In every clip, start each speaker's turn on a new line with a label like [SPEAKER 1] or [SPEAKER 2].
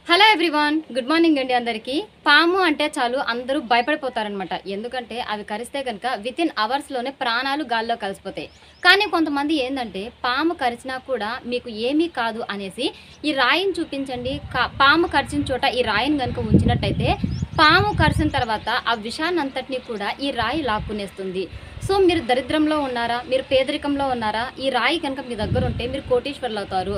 [SPEAKER 1] Hello everyone, good morning అండి అందరికీ. పాము అంటే చాలు అందరూ భయపడిపోతారనమాట. ఎందుకంటే అవి కరిస్తే కనుక వితిన్ అవర్స్లోనే ప్రాణాలు గాల్లో కలిసిపోతాయి. కానీ కొంతమంది ఏంటంటే పాము కరిచినా కూడా మీకు ఏమీ కాదు అనేసి ఈ రాయిని చూపించండి, పాము కరిచిన చోట ఈ రాయిని కనుక ఉంచినట్టయితే పాము కరిసిన తర్వాత ఆ విషాన్ని అంతటినీ కూడా ఈ రాయి లాక్కునేస్తుంది. సో మీరు దరిద్రంలో ఉన్నారా, మీరు పేదరికంలో ఉన్నారా, ఈ రాయి కనుక మీ దగ్గర ఉంటే మీరు కోటీశ్వరులు అవుతారు,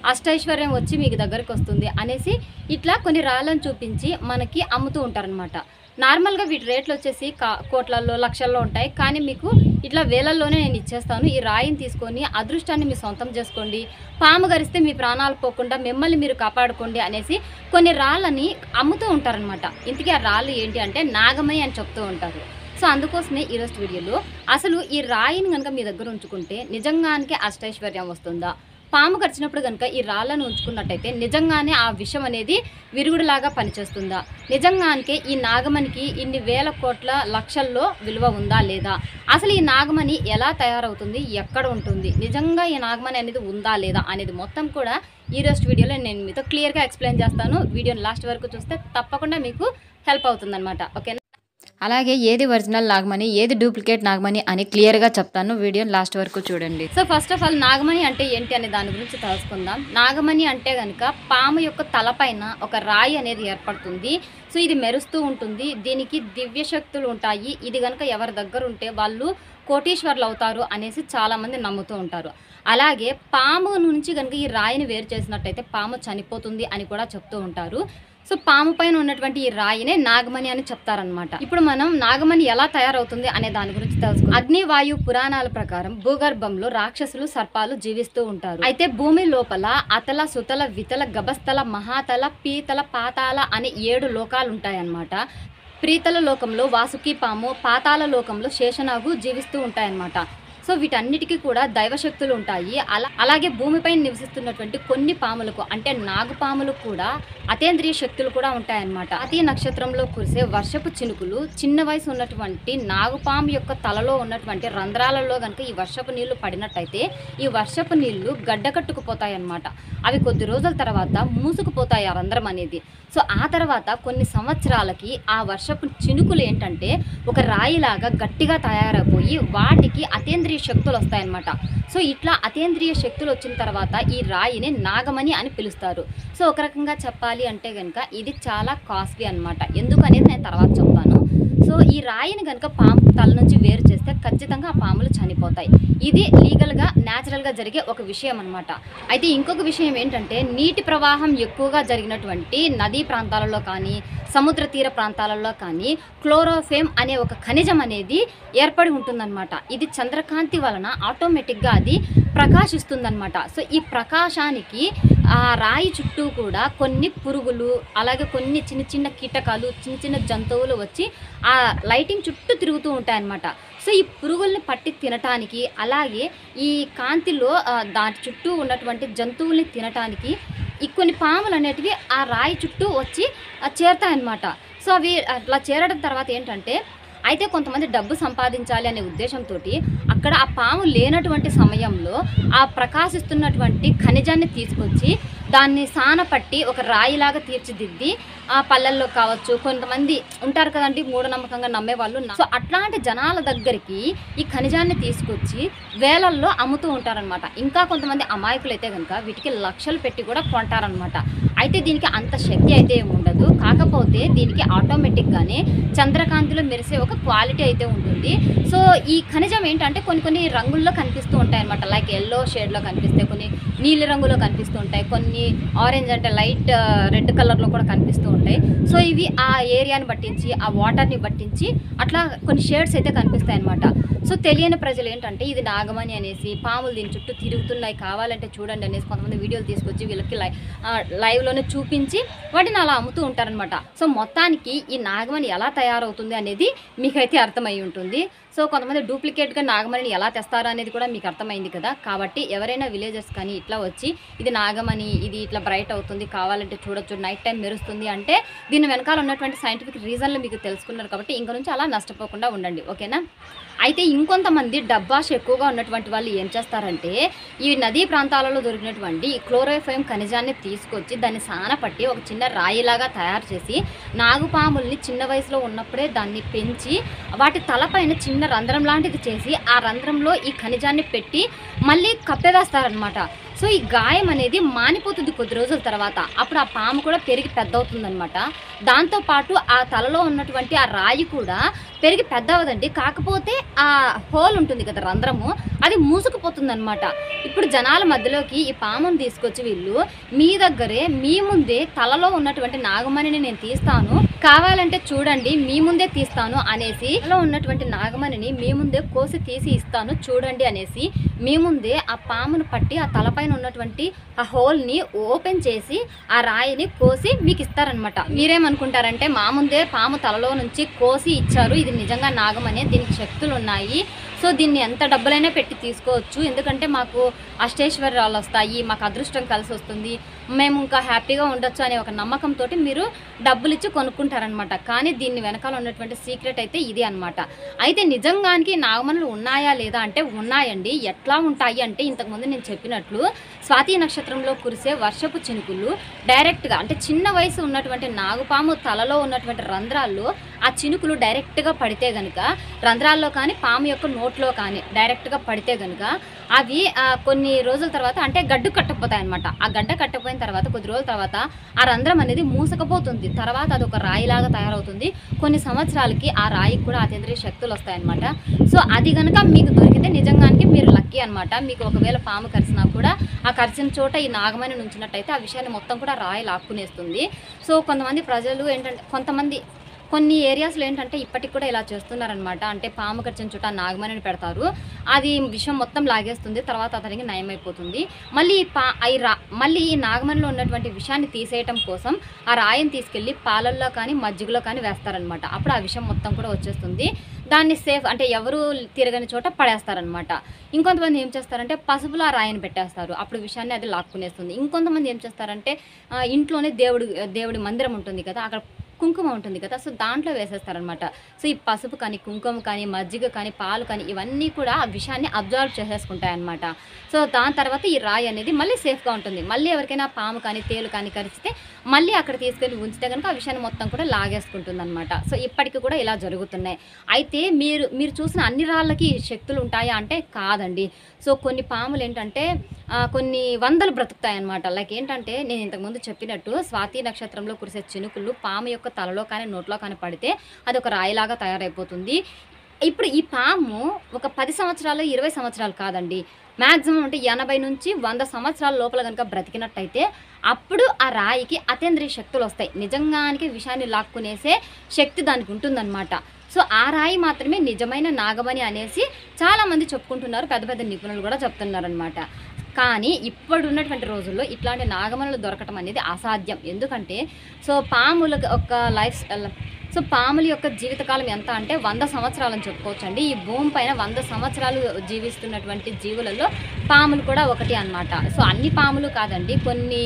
[SPEAKER 1] అష్టైశ్వర్యం వచ్చి మీకు దగ్గరికి వస్తుంది అనేసి ఇట్లా కొన్ని రాళ్ళను చూపించి మనకి అమ్ముతూ ఉంటారనమాట. నార్మల్గా వీటి రేట్లు వచ్చేసి కోట్లల్లో లక్షల్లో ఉంటాయి. కానీ మీకు ఇట్లా వేలల్లోనే నేను ఇచ్చేస్తాను, ఈ రాయిని తీసుకొని అదృష్టాన్ని మీ సొంతం చేసుకోండి, పాము గరిస్తే మీ ప్రాణాలు పోకుండా మిమ్మల్ని మీరు కాపాడుకోండి అనేసి కొన్ని రాళ్ళని అమ్ముతూ ఉంటారనమాట. ఇంతకీ ఆ రాళ్ళు ఏంటి అంటే నాగమణి అని చెప్తూ ఉంటారు. సో అందుకోసమే ఈరోజు వీడియోలో అసలు ఈ రాయిని కనుక మీ దగ్గర ఉంచుకుంటే నిజంగానికి అష్టైశ్వర్యం వస్తుందా, పాము కరిచినప్పుడు కనుక ఈ రాళ్ళను ఉంచుకున్నట్టయితే నిజంగానే ఆ విషం అనేది విరుగుడులాగా పనిచేస్తుందా, నిజంగానికే ఈ నాగమణికి ఇన్ని వేల కోట్ల లక్షల్లో విలువ ఉందా లేదా, అసలు ఈ నాగమణి ఎలా తయారవుతుంది, ఎక్కడ ఉంటుంది, నిజంగా ఈ నాగమణి అనేది ఉందా లేదా అనేది మొత్తం కూడా ఈరోజు వీడియోలో నేను మీతో క్లియర్గా ఎక్స్ప్లెయిన్ చేస్తాను. వీడియోని లాస్ట్ వరకు చూస్తే తప్పకుండా మీకు హెల్ప్ అవుతుందన్నమాట. ఓకేనా? అలాగే ఏది ఒరిజినల్ నాగమణి, ఏది డూప్లికేట్ నాగమణి అని క్లియర్గా చెప్తాను. వీడియోని లాస్ట్ వరకు చూడండి. So first of all Nagamani అంటే ఏంటి అనే దాని గురించి తెలుసుకుందాం. నాగమణి అంటే కనుక పాము యొక్క తలపైన ఒక రాయి అనేది ఏర్పడుతుంది. సో ఇది మెరుస్తూ ఉంటుంది, దీనికి దివ్య శక్తులు ఉంటాయి. ఇది కనుక ఎవరి దగ్గర ఉంటే వాళ్ళు కోటీశ్వర్లు అవుతారు అనేసి చాలామంది నమ్ముతూ ఉంటారు. అలాగే పాము నుంచి కనుక ఈ రాయిని వేరు చేసినట్టయితే పాము చనిపోతుంది అని కూడా చెప్తూ ఉంటారు. సో పాము పైన ఉన్నటువంటి ఈ రాయినే నాగమణి అని చెప్తారనమాట. ఇప్పుడు మనం నాగమణి ఎలా తయారవుతుంది అనే దాని గురించి తెలుసుకుందాం. అగ్ని వాయు పురాణాల ప్రకారం భూగర్భంలో రాక్షసులు సర్పాలు జీవిస్తూ ఉంటారు. అయితే భూమి లోపల అతల సుతల వితల గభస్థల మహాతల పీతల పాతాల అనే 7 లోకాలు ఉంటాయన్నమాట. ప్రీతల లోకంలో వాసుకి పాము, పాతాల లోకంలో శేషనాగు జీవిస్తూ ఉంటాయన్నమాట. సో వీటన్నిటికీ కూడా దైవశక్తులు ఉంటాయి. అలాగే భూమిపై నివసిస్తున్నటువంటి కొన్ని పాములకు అంటే నాగుపాములు కూడా అతేంద్రియ శక్తులు కూడా ఉంటాయన్నమాట. అతి నక్షత్రంలో కురిసే వర్షపు చినుకులు చిన్న వయసు ఉన్నటువంటి నాగుపాము యొక్క తలలో ఉన్నటువంటి రంధ్రాలలో కనుక ఈ వర్షపు నీళ్లు పడినట్టయితే ఈ వర్షపు నీళ్లు గడ్డకట్టుకుపోతాయి అన్నమాట. అవి కొద్ది రోజుల తర్వాత మూసుకుపోతాయి ఆ రంధ్రం అనేది. సో ఆ తర్వాత కొన్ని సంవత్సరాలకి ఆ వర్షపు చినుకులు ఏంటంటే ఒక రాయిలాగా గట్టిగా తయారైపోయి వాటికి అతేంద్రియ శక్తులు వస్తాయన్నమాట. సో ఇట్లా అతేంద్రియ శక్తులు వచ్చిన తర్వాత ఈ రాయిని నాగమణి అని పిలుస్తారు. సో ఒక రకంగా చెప్పాలి అంటే కనుక ఇది చాలా కాస్ట్లీ అనమాట. ఎందుకనేది నేను తర్వాత చెప్తాను. సో ఈ రాయిని కనుక పాము తల నుంచి వేరు చేస్తే ఖచ్చితంగా ఆ పాములు చనిపోతాయి. ఇది లీగల్గా న్యాచురల్గా జరిగే ఒక విషయం అనమాట. అయితే ఇంకొక విషయం ఏంటంటే నీటి ప్రవాహం ఎక్కువగా జరిగినటువంటి నదీ ప్రాంతాలలో కానీ సముద్ర తీర ప్రాంతాలలో కానీ క్లోరోఫేమ్ అనే ఒక ఖనిజం అనేది ఏర్పడి ఉంటుందన్నమాట. ఇది చంద్రకాంతి వలన ఆటోమేటిక్గా అది ప్రకాశిస్తుందన్నమాట. సో ఈ ప్రకాశానికి ఆ రాయి చుట్టూ కూడా కొన్ని పురుగులు అలాగే కొన్ని చిన్న చిన్న కీటకాలు చిన్న చిన్న జంతువులు వచ్చి ఆ లైటింగ్ చుట్టూ తిరుగుతూ ఉంటాయన్నమాట. సో ఈ పురుగుల్ని పట్టి తినటానికి అలాగే ఈ కాంతిలో దాని చుట్టూ ఉన్నటువంటి జంతువుల్ని తినటానికి ఈ కొన్ని పాములు అనేటివి ఆ రాయి చుట్టూ వచ్చి చేరుతాయన్నమాట. సో అవి అట్లా చేరడం తర్వాత ఏంటంటే అయితే కొంతమంది డబ్బు సంపాదించాలి అనే ఉద్దేశంతో అక్కడ ఆ పాము లేనటువంటి సమయంలో ఆ ప్రకాశిస్తున్నటువంటి ఖనిజాన్ని తీసుకొచ్చి దాన్ని సానపట్టి ఒక రాయిలాగా తీర్చిదిద్ది ఆ పల్లెల్లో కావచ్చు, కొంతమంది ఉంటారు కదండి మూఢనమ్మకంగా నమ్మేవాళ్ళు. సో అట్లాంటి జనాల దగ్గరికి ఈ ఖనిజాన్ని తీసుకొచ్చి వేలల్లో అమ్ముతూ ఉంటారనమాట. ఇంకా కొంతమంది అమాయకులు అయితే కనుక వీటికి లక్షలు పెట్టి కూడా కొంటారనమాట. అయితే దీనికి అంత శక్తి అయితే ఏమి ఉండదు, కాకపోతే దీనికి ఆటోమేటిక్గానే చంద్రకాంతిలో మెరిసే ఒక క్వాలిటీ అయితే ఉంటుంది. సో ఈ ఖనిజం ఏంటంటే కొన్ని రంగుల్లో కనిపిస్తూ ఉంటాయి అనమాట. లైక్ ఎల్లో షేడ్లో కనిపిస్తాయి, కొన్ని నీలి రంగులో కనిపిస్తూ ఉంటాయి, కొన్ని ఆరెంజ్ అంటే లైట్ రెడ్ కలర్లో కూడా కనిపిస్తూ ఉంటాయి. సో ఇవి ఆ ఏరియాని బట్టించి ఆ వాటర్ని బట్టించి అట్లా కొన్ని షేడ్స్ అయితే కనిపిస్తాయి అనమాట. సో తెలియని ప్రజలు ఏంటంటే ఇది నాగమణి అనేసి పాములు దీని చుట్టూ తిరుగుతున్నాయి కావాలంటే చూడండి అనేసి కొంతమంది వీడియోలు తీసుకొచ్చి వీళ్ళకి లైవ్లోనే చూపించి వాటిని అలా అమ్ముతూ ఉంటారనమాట. సో మొత్తానికి ఈ నాగమణి ఎలా తయారవుతుంది అనేది మీకైతే అర్థమై ఉంటుంది. సో కొంతమంది డూప్లికేట్‌గా నాగమణిని ఎలా తెస్తారో అనేది కూడా మీకు అర్థమైంది కదా! కాబట్టి ఎవరైనా విలేజర్స్ కానీ ఇట్లా వచ్చి ఇది నాగమణి, ఇది ఇట్లా బ్రైట్ అవుతుంది, కావాలంటే చూడొచ్చు, నైట్ టైమ్ మెరుస్తుంది అంటే దీని వెనకాల ఉన్నటువంటి సైంటిఫిక్ రీజన్‌లు మీకు తెలుసుకున్నారు కాబట్టి ఇంక నుంచి అలా నష్టపోకుండా ఉండండి. ఓకేనా? అయితే ఇంకొంతమంది డబ్బాష ఎక్కువగా ఉన్నటువంటి వాళ్ళు ఏం చేస్తారంటే, ఈ నదీ ప్రాంతాలలో దొరికినటువంటి ఈ క్లోరోఫైమ్ ఖనిజాన్ని తీసుకొచ్చి దాన్ని సానపట్టి ఒక చిన్న రాయిలాగా తయారు చేసి, నాగుపాముల్ని చిన్న వయసులో ఉన్నప్పుడే దాన్ని పెంచి వాటి తలపైన చిన్న రంధ్రం లాంటిది చేసి, ఆ రంధ్రంలో ఈ ఖనిజాన్ని పెట్టి మళ్ళీ కప్పేవేస్తారనమాట. సో ఈ గాయం అనేది మానిపోతుంది కొద్ది రోజుల తర్వాత. అప్పుడు ఆ పాము కూడా పెరిగి పెద్దవుతుందనమాట. దాంతోపాటు ఆ తలలో ఉన్నటువంటి ఆ రాయి కూడా పెరిగి పెద్దవదండి. కాకపోతే ఆ హోల్ ఉంటుంది కదా, రంధ్రము, అది మూసుకుపోతుందనమాట. ఇప్పుడు జనాల మధ్యలోకి ఈ పామును తీసుకొచ్చి వీళ్ళు మీ దగ్గరే మీ ముందే తలలో ఉన్నటువంటి నాగమణిని నేను తీస్తాను, కావాలంటే చూడండి మీ ముందే తీస్తాను అనేసి, తలలో ఉన్నటువంటి నాగమణిని మీ ముందే కోసి తీసి ఇస్తాను చూడండి అనేసి మీ ముందే ఆ పామును పట్టి ఆ తలపైన ఉన్నటువంటి ఆ హోల్ని ఓపెన్ చేసి ఆ రాయిని కోసి మీకు ఇస్తారనమాట. మీరేమనుకుంటారంటే మా ముందే పాము తలలో నుంచి కోసి ఇచ్చారు, ఇది నిజంగా నాగమణి, దీనికి శక్తులు ఉన్నాయి, సో దీన్ని ఎంత డబ్బులైనా పెట్టి తీసుకోవచ్చు, ఎందుకంటే మాకు అష్టైశ్వర్యాలు వస్తాయి, మాకు అదృష్టం కలిసి వస్తుంది, మేము ఇంకా హ్యాపీగా ఉండొచ్చు అనే ఒక నమ్మకంతో మీరు డబ్బులు ఇచ్చి కొనుక్కుంటారనమాట. కానీ దీన్ని వెనకాల ఉన్నటువంటి సీక్రెట్ అయితే ఇది అనమాట. అయితే నిజంగానికి నాగమణులు ఉన్నాయా లేదా అంటే ఉన్నాయండి. ఎట్లా ఉంటాయి అంటే ఇంతకుముందు నేను చెప్పినట్లు స్వాతి నక్షత్రంలో కురిసే వర్షపు చినుకులు డైరెక్ట్గా అంటే చిన్న వయసు ఉన్నటువంటి నాగుపాము తలలో ఉన్నటువంటి రంధ్రాల్లో ఆ చినుకులు డైరెక్ట్గా పడితే కనుక, రంధ్రాల్లో కానీ పాము యొక్క నోట్లో కానీ డైరెక్ట్గా పడితే కనుక అవి కొన్ని రోజుల తర్వాత అంటే గడ్డు కట్టకపోతాయి అనమాట. ఆ గడ్డ కట్టకపోయిన తర్వాత కొద్ది రోజుల తర్వాత ఆ రంధ్రం అనేది మూసకపోతుంది. తర్వాత అది ఒక రాయిలాగా తయారవుతుంది. కొన్ని సంవత్సరాలకి ఆ రాయికి కూడా అతీంద్రియ శక్తులు వస్తాయన్నమాట. సో అది కనుక మీకు దొరికితే నిజంగానికి మీరు లక్కీ అనమాట. మీకు ఒకవేళ పాము కరిసినా కూడా ఆ కరిసిన చోట ఈ నాగమణి ఉంచినట్టయితే ఆ విషయాన్ని మొత్తం కూడా రాయి లాక్కునేస్తుంది. సో కొంతమంది ప్రజలు ఏంటంటే కొన్ని ఏరియాస్లో ఏంటంటే ఇప్పటికి కూడా ఇలా చేస్తున్నారనమాట. అంటే పాము కరిచిన చోట నాగమణిని పెడతారు, అది విషయం మొత్తం లాగేస్తుంది, తర్వాత అతనికి నయమైపోతుంది. మళ్ళీ ఈ నాగమణిలో ఉన్నటువంటి విషయాన్ని తీసేయటం కోసం ఆ రాయిని తీసుకెళ్ళి పాలల్లో కానీ మజ్జిగలో కానీ వేస్తారనమాట. అప్పుడు ఆ విషయం మొత్తం కూడా వచ్చేస్తుంది. దాన్ని సేఫ్ అంటే ఎవరు తిరగని చోట పడేస్తారనమాట. ఇంకొంతమంది ఏం చేస్తారంటే పసుపులో ఆ రాయిని పెట్టేస్తారు, అప్పుడు విషయాన్ని అది లాక్కునేస్తుంది. ఇంకొంతమంది ఏం చేస్తారంటే ఇంట్లోనే దేవుడి మందిరం ఉంటుంది కదా, అక్కడ కుంకుమ ఉంటుంది కదా, సో దాంట్లో వేసేస్తారనమాట. సో ఈ పసుపు కానీ కుంకుమ కానీ మజ్జిగ కానీ పాలు కానీ ఇవన్నీ కూడా ఆ విషయాన్ని అబ్జర్వ్ చేసేసుకుంటాయన్నమాట. సో దాని తర్వాత ఈ రాయి అనేది మళ్ళీ సేఫ్గా ఉంటుంది. మళ్ళీ ఎవరికైనా పాము కానీ తేలు కానీ కరిచితే మళ్ళీ అక్కడ తీసుకెళ్ళి ఉంచితే కనుక ఆ విషయాన్ని మొత్తం కూడా లాగేసుకుంటుంది అనమాట. సో ఇప్పటికి కూడా ఇలా జరుగుతున్నాయి. అయితే మీరు చూసిన అన్ని రాళ్ళకి శక్తులు ఉంటాయా అంటే కాదండి. సో కొన్ని పాములు ఏంటంటే కొన్ని వందలు బ్రతుకుతాయి అన్నమాట. లైక్ ఏంటంటే నేను ఇంతకుముందు చెప్పినట్టు స్వాతి నక్షత్రంలో కురిసే చినుకులు పాము యొక్క తలలో కానీ నోట్లో కానీ పడితే అది ఒక రాయిలాగా తయారైపోతుంది. ఇప్పుడు ఈ పాము ఒక 10 సంవత్సరాలు 20 సంవత్సరాలు కాదండి, మ్యాక్సిమం అంటే 80 నుంచి 100 సంవత్సరాల లోపల కనుక బ్రతికినట్టయితే అప్పుడు ఆ రాయికి అతీంద్రియ శక్తులు వస్తాయి. నిజంగానికి విషయాన్ని లాక్కునేసే శక్తి దానికి ఉంటుందన్నమాట. సో ఆ రాయి మాత్రమే నిజమైన నాగమణి అనేసి చాలామంది చెప్పుకుంటున్నారు, పెద్ద పెద్ద నిపుణులు కూడా చెప్తున్నారనమాట. కానీ ఇప్పుడున్నటువంటి రోజుల్లో ఇట్లాంటి నాగమణులు దొరకటం అనేది అసాధ్యం. ఎందుకంటే సో పాముల యొక్క జీవితకాలం ఎంత అంటే 100 సంవత్సరాలని చెప్పుకోవచ్చండి. ఈ భూమి పైన 100 సంవత్సరాలు జీవిస్తున్నటువంటి జీవులలో పాములు కూడా ఒకటి అన్నమాట. సో అన్ని పాములు కాదండి, కొన్ని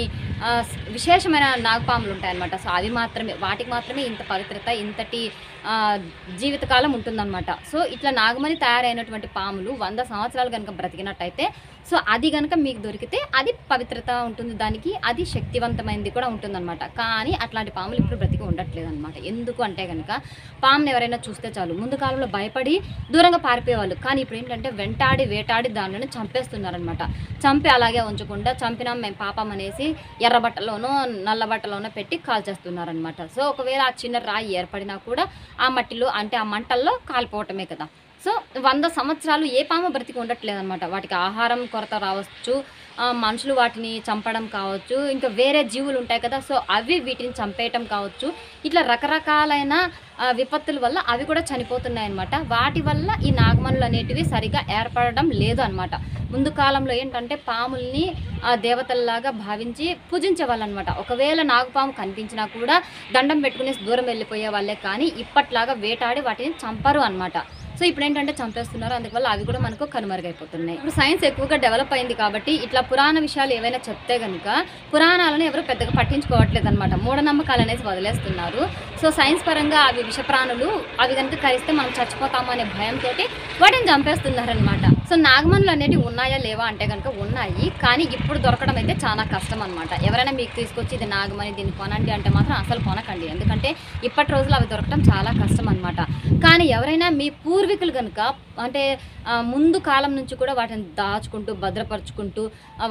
[SPEAKER 1] విశేషమైన నాగపాములు ఉంటాయన్నమాట. సో అవి మాత్రమే, వాటికి మాత్రమే ఇంత పవిత్రత, ఇంతటి జీవితకాలం ఉంటుందన్నమాట. సో ఇట్లా నాగమణి తయారైనటువంటి పాములు 100 సంవత్సరాలు కనుక బ్రతికినట్టయితే సో అది కనుక మీకు దొరికితే అది పవిత్రత ఉంటుంది, దానికి అది శక్తివంతమైనది కూడా ఉంటుందన్నమాట. కానీ అట్లాంటి పాములు ఇప్పుడు బ్రతికి ఉండట్లేదు అనమాట. ఎందుకు అంటే కనుక పాముని ఎవరైనా చూస్తే చాలు ముందు కాలంలో భయపడి దూరంగా పారిపోయేవాళ్ళు. కానీ ఇప్పుడు ఏంటంటే వెంటాడి వేటాడి దానిని చంపేస్తున్నారనమాట. చంపి అలాగే ఉంచకుండా చంపినాం మేము పాపం అనేసి ఎర్ర బట్టలోనో నల్ల బట్టలోనో పెట్టి కాల్చేస్తున్నారనమాట. సో ఒకవేళ ఆ చిన్న రాయి ఏర్పడినా కూడా ఆ మట్టిలో అంటే ఆ మంటల్లో కాలిపోవటమే కదా. సో 100 సంవత్సరాలు ఏ పాము బ్రతికి ఉండట్లేదన్నమాట. వాటికి ఆహారం కొరత రావచ్చు, మనుషులు వాటిని చంపడం కావచ్చు, ఇంకా వేరే జీవులు ఉంటాయి కదా, సో అవి వీటిని చంపేయటం కావచ్చు, ఇట్లా రకరకాలైన విపత్తుల వల్ల అవి కూడా చనిపోతున్నాయి అన్నమాట. వాటి వల్ల ఈ నాగమణులు అనేటివి సరిగా ఏర్పడడం లేదు అనమాట. ముందు కాలంలో ఏంటంటే పాముల్ని దేవతల్లాగా భావించి పూజించే వాళ్ళు అనమాట. ఒకవేళ నాగపాము కనిపించినా కూడా దండం పెట్టుకునేసి దూరం వెళ్ళిపోయే వాళ్ళే, కానీ ఇప్పట్లాగా వేటాడి వాటిని చంపరు అనమాట. సో ఇప్పుడేంటంటే చంపేస్తున్నారు. అందువల్ల అవి కూడా మనకు కనుమరుగైపోతున్నాయి. ఇప్పుడు సైన్స్ ఎక్కువగా డెవలప్ అయింది కాబట్టి ఇట్లా పురాణ విషయాలు ఏవైనా చెప్తే గనుక పురాణాలను ఎవరు పెద్దగా పట్టించుకోవట్లేదనమాట. మూఢనమ్మకాలు అనేసి వదిలేస్తున్నారు. సో సైన్స్ పరంగా అవి విషప్రాణులు, అవి కనుక కరిస్తే మనం చచ్చిపోతాము అనే భయంతోటి వాటిని చంపేస్తున్నారనమాట. సో నాగమణులు అనేటివి ఉన్నాయా లేవా అంటే కనుక ఉన్నాయి. కానీ ఇప్పుడు దొరకడం అయితే చాలా కష్టం అనమాట. ఎవరైనా మీకు తీసుకొచ్చి ఇది నాగమణి దీన్ని కొనండి అంటే మాత్రం అసలు కొనకండి. ఎందుకంటే ఇప్పటి రోజులు అవి దొరకడం చాలా కష్టం అనమాట. కానీ ఎవరైనా మీ పూర్వీకులు కనుక అంటే ముందు కాలం నుంచి కూడా వాటిని దాచుకుంటూ భద్రపరుచుకుంటూ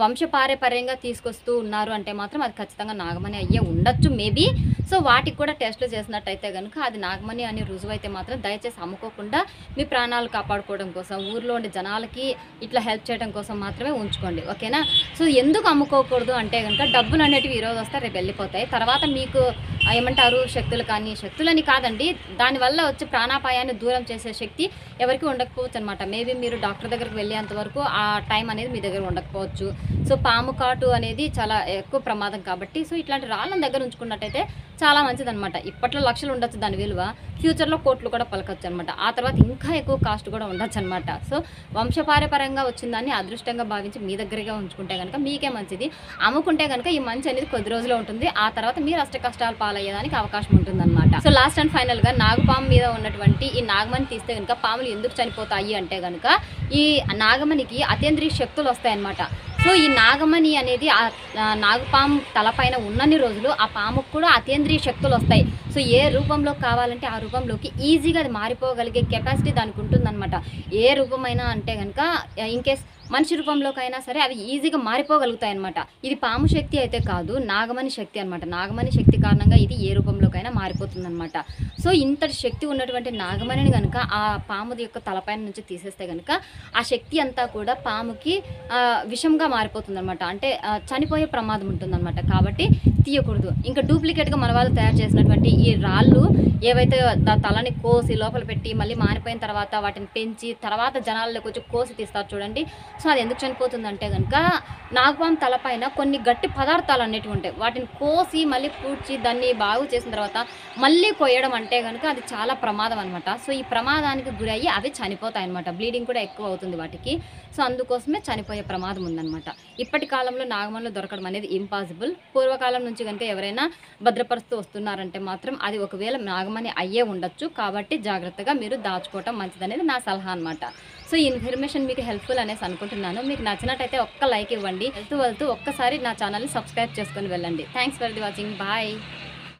[SPEAKER 1] వంశపారంపర్యంగా తీసుకొస్తూ ఉన్నారు అంటే మాత్రం అది ఖచ్చితంగా నాగమణి అయ్యే ఉండొచ్చు మేబీ. సో వాటికి కూడా టెస్టులు చేసినట్టయితే కనుక అది నాగమణి అని రుజువు అయితే మాత్రం దయచేసి అమ్ముకోకుండా మీ ప్రాణాలు కాపాడుకోవడం కోసం, ఊర్లో ఉండే జనాలకి ఇట్లా హెల్ప్ చేయడం కోసం మాత్రమే ఉంచుకోండి. ఓకేనా? సో ఎందుకు అమ్ముకోకూడదు అంటే కనుక డబ్బులు అనేటివి ఈరోజు వస్తే రేపు వెళ్ళిపోతాయి. తర్వాత మీకు ఏమంటారు శక్తులు కానీ, శక్తులని కాదండి, దానివల్ల వచ్చే ప్రాణాపాయాన్ని దూరం చేసే శక్తి ఎవరికి ఉండకపోవచ్చు అనమాట. మేబీ మీరు డాక్టర్ దగ్గరికి వెళ్ళేంత వరకు ఆ టైం అనేది మీ దగ్గర ఉండకపోవచ్చు. సో పాము కాటు అనేది చాలా ఎక్కువ ప్రమాదం కాబట్టి సో ఇట్లాంటి రాళ్ళని దగ్గర ఉంచుకున్నట్టయితే చాలా మంచిదనమాట. ఇప్పట్లో లక్షలు ఉండొచ్చు దాని విలువ, ఫ్యూచర్లో కోట్లు కూడా పలకొచ్చు అనమాట. ఆ తర్వాత ఇంకా ఎక్కువ కాస్ట్ కూడా ఉండొచ్చు అనమాట. సో వంశపారంపర్యంగా వచ్చిన దాన్ని అదృష్టంగా భావించి మీ దగ్గరగా ఉంచుకుంటే కనుక మీకే మంచిది. అమ్ముకుంటే కనుక ఈ మంచి అనేది కొద్ది రోజులు ఉంటుంది. ఆ తర్వాత మీరు అష్ట కష్టాలు పాలయ్యేదానికి అవకాశం ఉంటుందన్నమాట. సో లాస్ట్ అండ్ ఫైనల్గా నాగుపాము మీద ఉన్నటువంటి ఈ నాగమణి తీస్తే కనుక పాములు ఎందుకు చనిపోతాయి అంటే కనుక ఈ నాగమణికి అతీంద్రియ శక్తులు వస్తాయన్నమాట. సో ఈ నాగమణి అనేది ఆ నాగపాము తలపైన ఉన్నన్ని రోజులు ఆ పాముకు కూడా అతీంద్రియ శక్తులు వస్తాయి. సో ఏ రూపంలో కావాలంటే ఆ రూపంలోకి ఈజీగా అది మారిపోగలిగే కెపాసిటీ దానికి ఉంటుందన్నమాట. ఏ రూపమైనా అంటే కనుక ఇన్కేస్ మనిషి రూపంలోకైనా సరే అవి ఈజీగా మారిపోగలుగుతాయి అనమాట. ఇది పాము శక్తి అయితే కాదు, నాగమణి శక్తి అనమాట. నాగమణి శక్తి కారణంగా ఇది ఏ రూపంలోకైనా మారిపోతుందన్నమాట. సో ఇంతటి శక్తి ఉన్నటువంటి నాగమణిని కనుక ఆ పాము యొక్క తలపైన నుంచి తీసేస్తే కనుక ఆ శక్తి అంతా కూడా పాముకి విషంగా మారిపోతుందన్నమాట. అంటే చనిపోయే ప్రమాదం ఉంటుందన్నమాట. కాబట్టి తీయకూడదు. ఇంకా డూప్లికేట్గా మన వాళ్ళు తయారు చేసినటువంటి ఈ రాళ్ళు ఏవైతే తలని కోసి లోపల పెట్టి మళ్ళీ మారిపోయిన తర్వాత వాటిని పెంచి తర్వాత జనాల్లోకి వచ్చి కోసి తీస్తారు చూడండి. సో అది ఎందుకు చనిపోతుందంటే కనుక నాగపాము తలపైన కొన్ని గట్టి పదార్థాలు అనేటివి ఉంటాయి. వాటిని కోసి మళ్ళీ పూడ్చి దాన్ని బాగు చేసిన తర్వాత మళ్ళీ కొయ్యడం అంటే కనుక అది చాలా ప్రమాదం అనమాట. సో ఈ ప్రమాదానికి గురయ్యి అవి చనిపోతాయి అనమాట. బ్లీడింగ్ కూడా ఎక్కువ అవుతుంది వాటికి. సో అందుకోసమే చనిపోయే ప్రమాదం ఉందన్నమాట. ఇప్పటి కాలంలో నాగమణులు దొరకడం అనేది ఇంపాసిబుల్. పూర్వకాలం నుంచి కనుక ఎవరైనా భద్రపరుస్తూ వస్తున్నారంటే మాత్రం అది ఒకవేళ నాగమణి అయ్యే ఉండొచ్చు. కాబట్టి జాగ్రత్తగా మీరు దాచుకోవటం మంచిదనేది నా సలహా అనమాట. సో ఈ ఇన్ఫర్మేషన్ మీకు హెల్ప్ఫుల్ అనేసి అనుకుంటున్నాను. మీకు నచ్చినట్టయితే ఒక్క లైక్ ఇవ్వండి. వెళ్తూ ఒక్కసారి నా ఛానల్ని సబ్స్క్రైబ్ చేసుకొని వెళ్ళండి. Thanks for the watching. Bye.